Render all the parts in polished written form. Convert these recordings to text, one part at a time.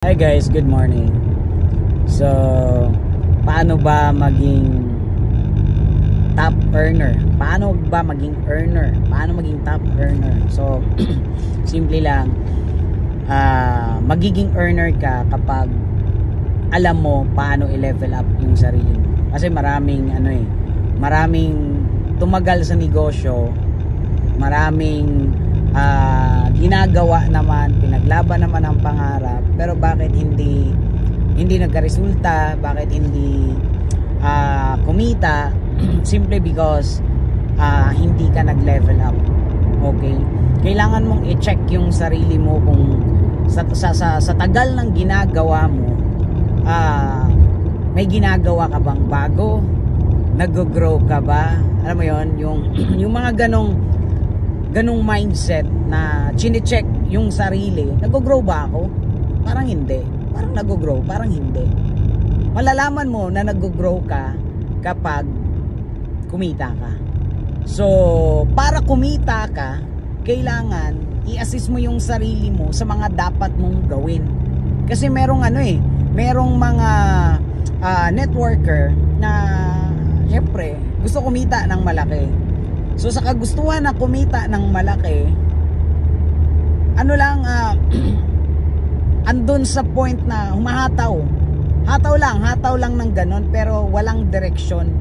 Hi guys, good morning. So, paano ba maging top earner? Paano ba maging earner? Paano maging top earner? So, simple lang. Magiging earner ka kapag alam mo paano i-level up yung sarili mo. Kasi maraming tumagal sa negosyo, maraming ginagawa naman, pinaglaban naman ang pangarap, pero bakit hindi nagkaresulta, bakit hindi kumita? Simply because hindi ka nag-level up. Okay, kailangan mong i-check yung sarili mo kung sa tagal ng ginagawa mo, may ginagawa ka bang bago, nag-grow ka ba? Alam mo yon, yung mga ganong mindset na chine-check yung sarili. Nag-grow ba ako? Parang hindi. Parang nag-grow, parang hindi. Malalaman mo na nag-grow ka kapag kumita ka. So, para kumita ka, kailangan i-assist mo yung sarili mo sa mga dapat mong gawin. Kasi merong mga networker na syempre gusto kumita ng malaki. So sa kagustuhan na kumita ng malaki, andun sa point na humahataw. Hataw lang ng ganon, pero walang direksyon.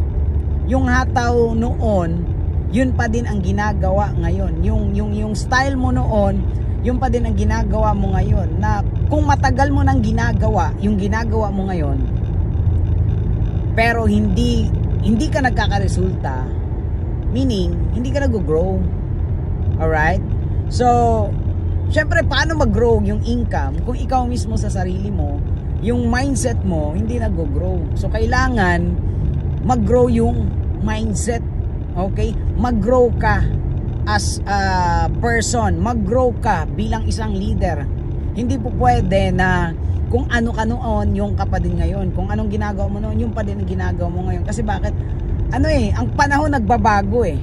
Yung hataw noon, yun pa din ang ginagawa ngayon. Yung style mo noon, yun pa din ang ginagawa mo ngayon. Na kung matagal mo nang ginagawa, yung ginagawa mo ngayon, pero hindi ka nagkakaresulta, meaning, hindi ka nag-grow. Alright? So, syempre, paano mag-grow yung income kung ikaw mismo sa sarili mo, yung mindset mo, hindi nag-grow. So, kailangan mag-grow yung mindset. Okay? Mag-grow ka as a person. Mag-grow ka bilang isang leader. Hindi po pwede na kung ano ka noon, yung ka pa din ngayon. Kung anong ginagawa mo noon, yung pa din ang ginagawa mo ngayon. Kasi bakit? Ang panahon nagbabago eh.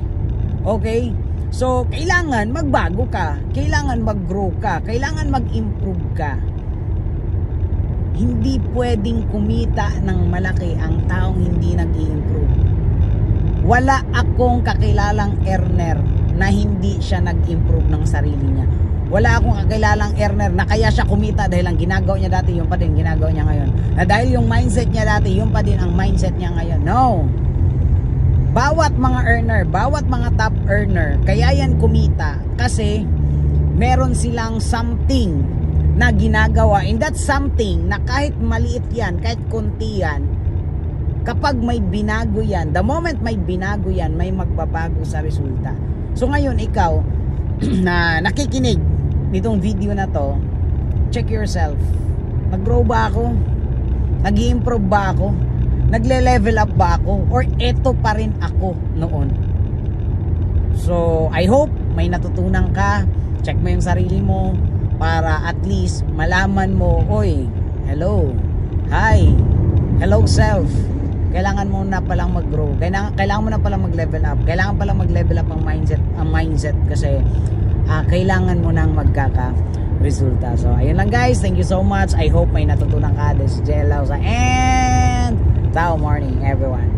Okay? So, kailangan magbago ka. Kailangan mag-grow ka. Kailangan mag-improve ka. Hindi pwedeng kumita ng malaki ang taong hindi nag-i-improve. Wala akong kakilalang earner na hindi siya nag-improve ng sarili niya. Wala akong kakilalang earner na kaya siya kumita dahil ang ginagawa niya dati, yung pa din ginagawa niya ngayon. Na dahil yung mindset niya dati, yung pa din ang mindset niya ngayon. No! Bawat mga earner, bawat mga top earner, kaya yan kumita kasi meron silang something na ginagawa. And that something na kahit maliit yan, kahit konti yan, kapag may binago yan, the moment may binago yan, may magbabago sa resulta. So ngayon ikaw na nakikinig nitong video na to, check yourself. Nag-grow ba ako? Nag-i-improve ba ako? Nagle-level up ba ako? Or eto pa rin ako noon? So, I hope may natutunan ka. Check mo yung sarili mo para at least malaman mo, oy, hello, hi, hello self. Kailangan mo na palang mag-grow. Kailangan mo na palang mag-level up. Kailangan palang mag-level up ang mindset kasi kailangan mo nang magkaka-resulta. So, ayun lang guys. Thank you so much. I hope may natutunan ka. This is JL Lausa and Tao morning everyone.